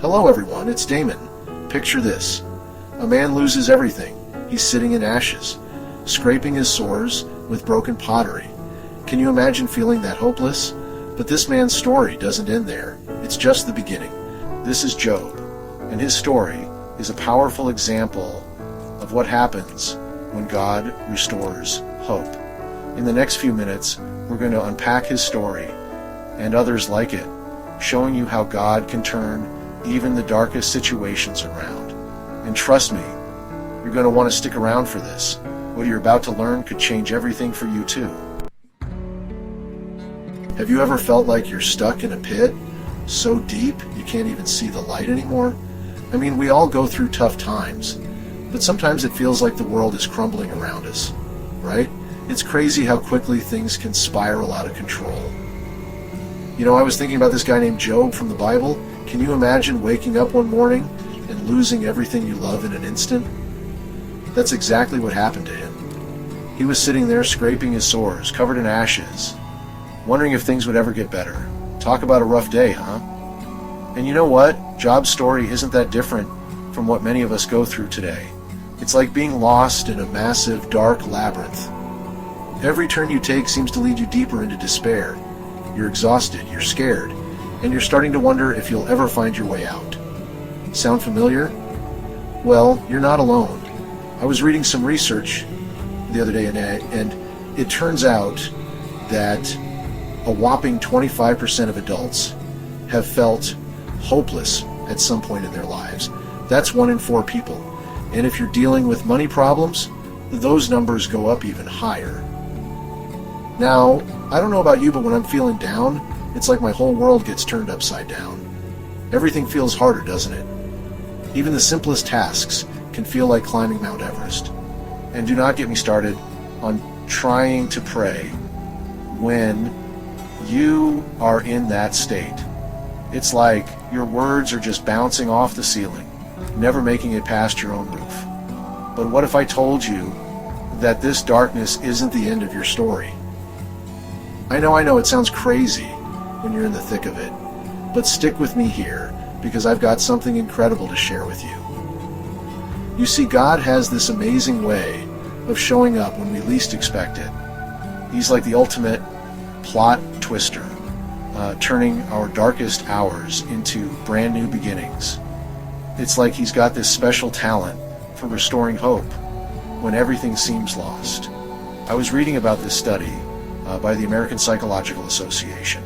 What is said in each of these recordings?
Hello everyone, it's Damon. Picture this. A man loses everything. He's sitting in ashes, scraping his sores with broken pottery. Can you imagine feeling that hopeless? But this man's story doesn't end there. It's just the beginning. This is Job, and his story is a powerful example of what happens when God restores hope. In the next few minutes, we're going to unpack his story and others like it, showing you how God can turn even the darkest situations around. And trust me, you're going to want to stick around for this. What you're about to learn could change everything for you too. Have you ever felt like you're stuck in a pit so deep you can't even see the light anymore? I mean, we all go through tough times, but sometimes it feels like the world is crumbling around us, right? It's crazy how quickly things can spiral out of control. You know, I was thinking about this guy named Job from the Bible. Can you imagine waking up one morning and losing everything you love in an instant? That's exactly what happened to him. He was sitting there scraping his sores, covered in ashes, wondering if things would ever get better. Talk about a rough day, huh? And you know what? Job's story isn't that different from what many of us go through today. It's like being lost in a massive, dark labyrinth. Every turn you take seems to lead you deeper into despair. You're exhausted, you're scared, and you're starting to wonder if you'll ever find your way out. Sound familiar? Well, you're not alone. I was reading some research the other day, and it turns out that a whopping 25% of adults have felt hopeless at some point in their lives. That's 1 in 4 people. And if you're dealing with money problems, those numbers go up even higher. Now, I don't know about you, but when I'm feeling down, it's like my whole world gets turned upside down. Everything feels harder, doesn't it? Even the simplest tasks can feel like climbing Mount Everest. And do not get me started on trying to pray when you are in that state. It's like your words are just bouncing off the ceiling, never making it past your own roof. But what if I told you that this darkness isn't the end of your story? I know it sounds crazy when you're in the thick of it, but stick with me here because I've got something incredible to share with you. You see, God has this amazing way of showing up when we least expect it. He's like the ultimate plot twister, turning our darkest hours into brand new beginnings. It's like he's got this special talent for restoring hope when everything seems lost. I was reading about this study by the American Psychological Association,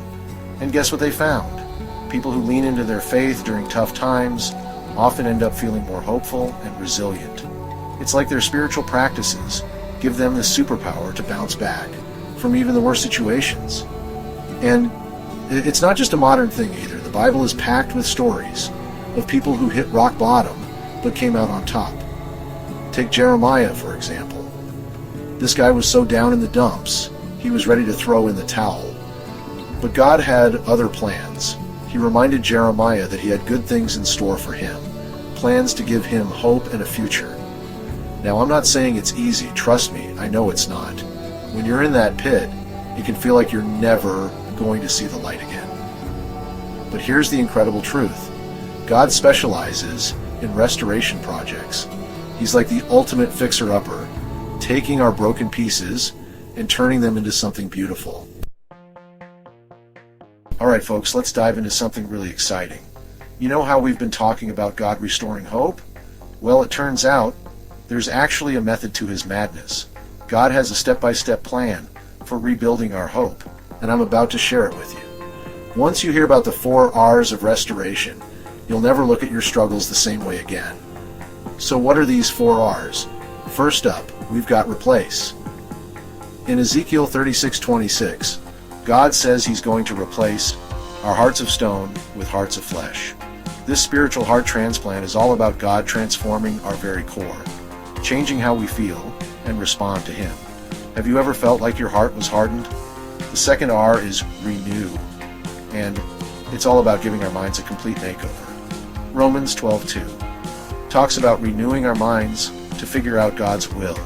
and guess what they found? People who lean into their faith during tough times often end up feeling more hopeful and resilient. It's like their spiritual practices give them the superpower to bounce back from even the worst situations. And it's not just a modern thing either. The Bible is packed with stories of people who hit rock bottom but came out on top. Take Jeremiah, for example. This guy was so down in the dumps, he was ready to throw in the towel. But God had other plans. He reminded Jeremiah that he had good things in store for him, plans to give him hope and a future. Now, I'm not saying it's easy. Trust me, I know it's not. When you're in that pit, it can feel like you're never going to see the light again. But here's the incredible truth. God specializes in restoration projects. He's like the ultimate fixer-upper, taking our broken pieces and turning them into something beautiful. All right, folks, let's dive into something really exciting. You know how we've been talking about God restoring hope? Well, it turns out there's actually a method to his madness. God has a step-by-step plan for rebuilding our hope, and I'm about to share it with you. Once you hear about the 4 R's of restoration, you'll never look at your struggles the same way again. So what are these 4 R's? First up, we've got replace. In Ezekiel 36:26, God says he's going to replace our hearts of stone with hearts of flesh. This spiritual heart transplant is all about God transforming our very core, changing how we feel and respond to him. Have you ever felt like your heart was hardened? The second R is renew, and it's all about giving our minds a complete makeover. Romans 12:2 talks about renewing our minds to figure out God's will.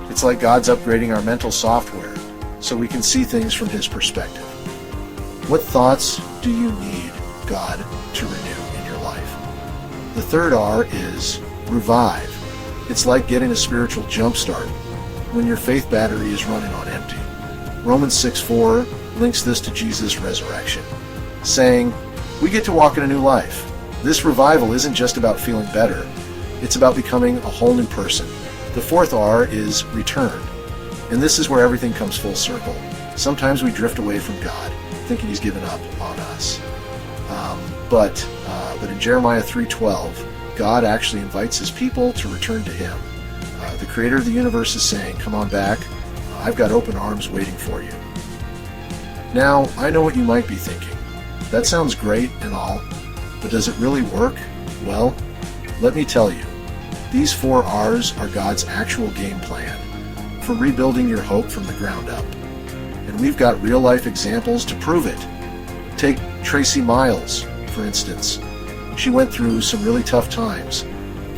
It's like God's upgrading our mental software so we can see things from his perspective. What thoughts do you need God to renew in your life? The third R is revive. It's like getting a spiritual jump start when your faith battery is running on empty. Romans 6:4 links this to Jesus' resurrection, saying, we get to walk in a new life. This revival isn't just about feeling better. It's about becoming a whole new person. The fourth R is return. And this is where everything comes full circle. Sometimes we drift away from God, thinking he's given up on us. But in Jeremiah 3:12, God actually invites his people to return to him. The creator of the universe is saying, come on back. I've got open arms waiting for you. Now, I know what you might be thinking. That sounds great and all, but does it really work? Well, let me tell you. These 4 R's are God's actual game plan for rebuilding your hope from the ground up. And we've got real-life examples to prove it. Take Tracy Miles, for instance. She went through some really tough times,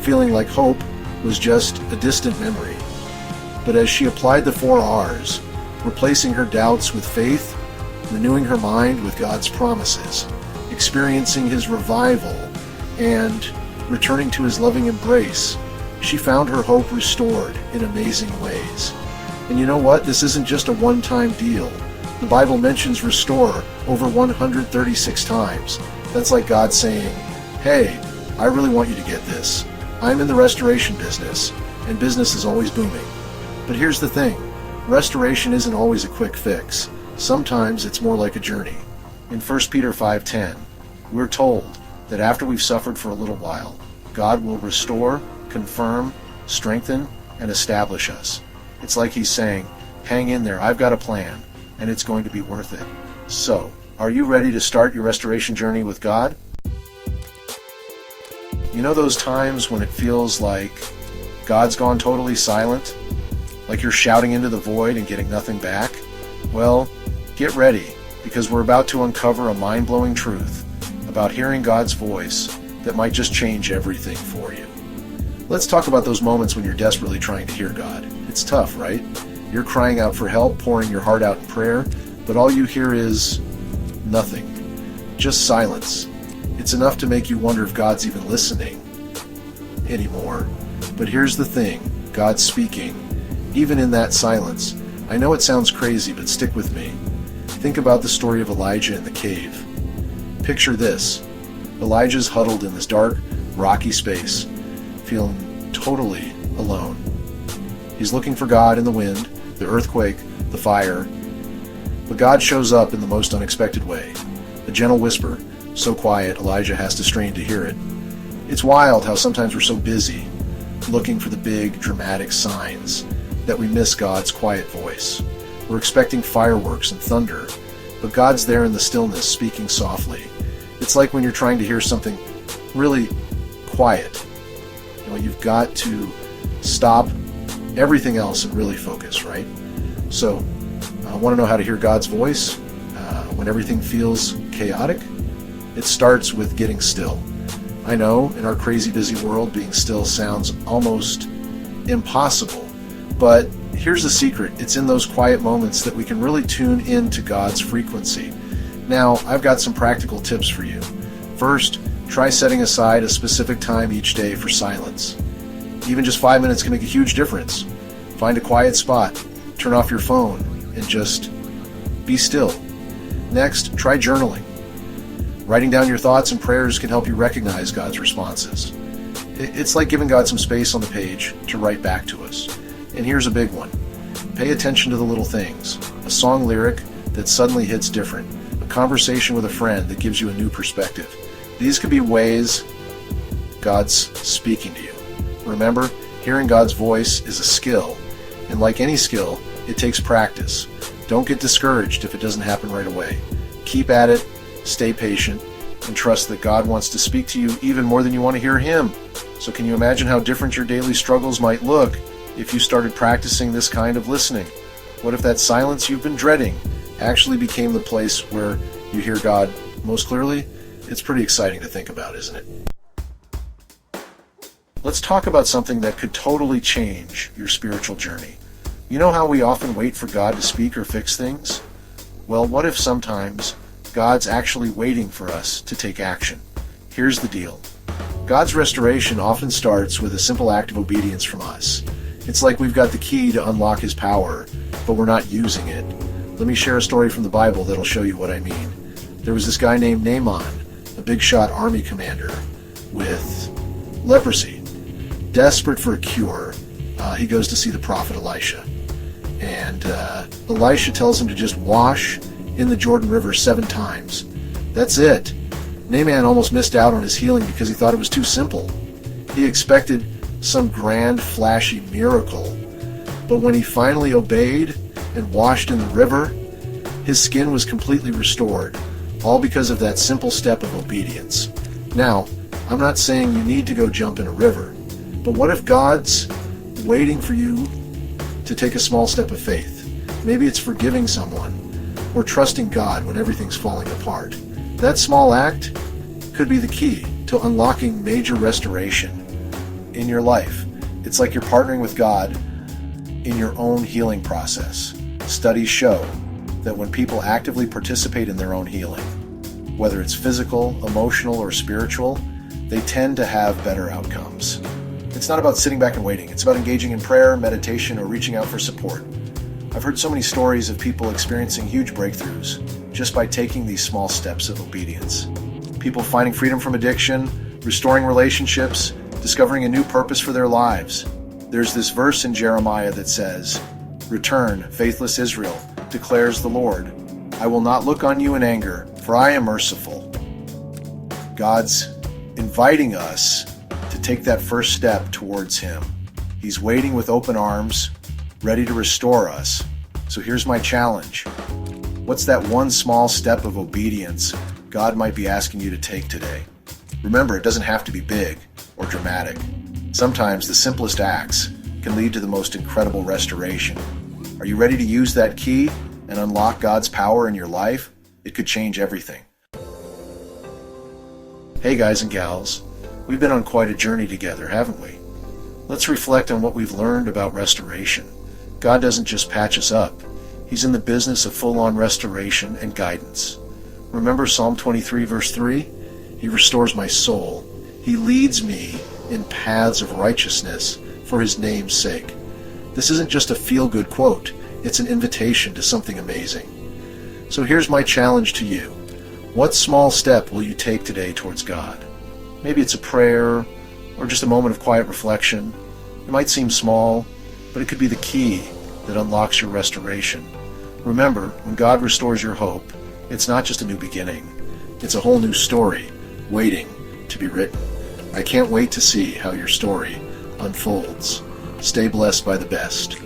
feeling like hope was just a distant memory. But as she applied the 4 R's, replacing her doubts with faith, renewing her mind with God's promises, experiencing his revival, and returning to his loving embrace, she found her hope restored in amazing ways. And you know what? This isn't just a one-time deal. The Bible mentions restore over 136 times. That's like God saying, hey, I really want you to get this. I'm in the restoration business, and business is always booming. But here's the thing. Restoration isn't always a quick fix. Sometimes it's more like a journey. In 1 Peter 5:10, we're told that after we've suffered for a little while, God will restore, confirm, strengthen, and establish us. It's like he's saying, hang in there, I've got a plan, and it's going to be worth it. So, are you ready to start your restoration journey with God? You know those times when it feels like God's gone totally silent? Like you're shouting into the void and getting nothing back? Well, get ready, because we're about to uncover a mind-blowing truth about hearing God's voice that might just change everything for you. Let's talk about those moments when you're desperately trying to hear God. It's tough, right? You're crying out for help, pouring your heart out in prayer, but all you hear is nothing. Just silence. It's enough to make you wonder if God's even listening anymore. But here's the thing, God's speaking, even in that silence. I know it sounds crazy, but stick with me. Think about the story of Elijah in the cave. Picture this. Elijah's huddled in this dark, rocky space, feeling totally alone. He's looking for God in the wind, the earthquake, the fire. But God shows up in the most unexpected way. A gentle whisper, so quiet Elijah has to strain to hear it. It's wild how sometimes we're so busy looking for the big, dramatic signs that we miss God's quiet voice. We're expecting fireworks and thunder, but God's there in the stillness, speaking softly. It's like when you're trying to hear something really quiet. You know, you've got to stop everything else and really focus, right? So, I want to know how to hear God's voice when everything feels chaotic? It starts with getting still. I know, in our crazy busy world, being still sounds almost impossible. But here's the secret. It's in those quiet moments that we can really tune into God's frequency. Now, I've got some practical tips for you. First, try setting aside a specific time each day for silence. Even just 5 minutes can make a huge difference. Find a quiet spot, turn off your phone, and just be still. Next, try journaling. Writing down your thoughts and prayers can help you recognize God's responses. It's like giving God some space on the page to write back to us. And here's a big one. Pay attention to the little things. A song lyric that suddenly hits different. A conversation with a friend that gives you a new perspective. These could be ways God's speaking to you. Remember, hearing God's voice is a skill. And like any skill, it takes practice. Don't get discouraged if it doesn't happen right away. Keep at it, stay patient, and trust that God wants to speak to you even more than you want to hear Him. So can you imagine how different your daily struggles might look if you started practicing this kind of listening? What if that silence you've been dreading actually became the place where you hear God most clearly? It's pretty exciting to think about, isn't it? Let's talk about something that could totally change your spiritual journey. You know how we often wait for God to speak or fix things? Well, what if sometimes God's actually waiting for us to take action? Here's the deal. God's restoration often starts with a simple act of obedience from us. It's like we've got the key to unlock his power, but we're not using it. Let me share a story from the Bible that'll show you what I mean. There was this guy named Naaman, a big shot army commander with leprosy. Desperate for a cure, he goes to see the prophet Elisha. And Elisha tells him to just wash in the Jordan River 7 times. That's it. Naaman almost missed out on his healing because he thought it was too simple. He expected some grand, flashy miracle. But when he finally obeyed and washed in the river, his skin was completely restored, all because of that simple step of obedience. Now, I'm not saying you need to go jump in a river, but what if God's waiting for you to take a small step of faith? Maybe it's forgiving someone or trusting God when everything's falling apart. That small act could be the key to unlocking major restoration in your life. It's like you're partnering with God in your own healing process. Studies show that when people actively participate in their own healing, whether it's physical, emotional, or spiritual, they tend to have better outcomes. It's not about sitting back and waiting. It's about engaging in prayer, meditation, or reaching out for support. I've heard so many stories of people experiencing huge breakthroughs just by taking these small steps of obedience. People finding freedom from addiction, restoring relationships, discovering a new purpose for their lives. There's this verse in Jeremiah that says, "Return, faithless Israel, declares the Lord. I will not look on you in anger, for I am merciful." God's inviting us to take that first step towards him. He's waiting with open arms, ready to restore us. So here's my challenge. What's that one small step of obedience God might be asking you to take today? Remember, it doesn't have to be big or dramatic. Sometimes the simplest acts can lead to the most incredible restoration. Are you ready to use that key and unlock God's power in your life? It could change everything. Hey guys and gals, we've been on quite a journey together, haven't we? Let's reflect on what we've learned about restoration. God doesn't just patch us up. He's in the business of full-on restoration and guidance. Remember Psalm 23 verse 3? He restores my soul. He leads me in paths of righteousness for his name's sake. This isn't just a feel-good quote. It's an invitation to something amazing. So here's my challenge to you. What small step will you take today towards God? Maybe it's a prayer or just a moment of quiet reflection. It might seem small, but it could be the key that unlocks your restoration. Remember, when God restores your hope, it's not just a new beginning. It's a whole new story waiting to be written. I can't wait to see how your story unfolds. Stay blessed by the best.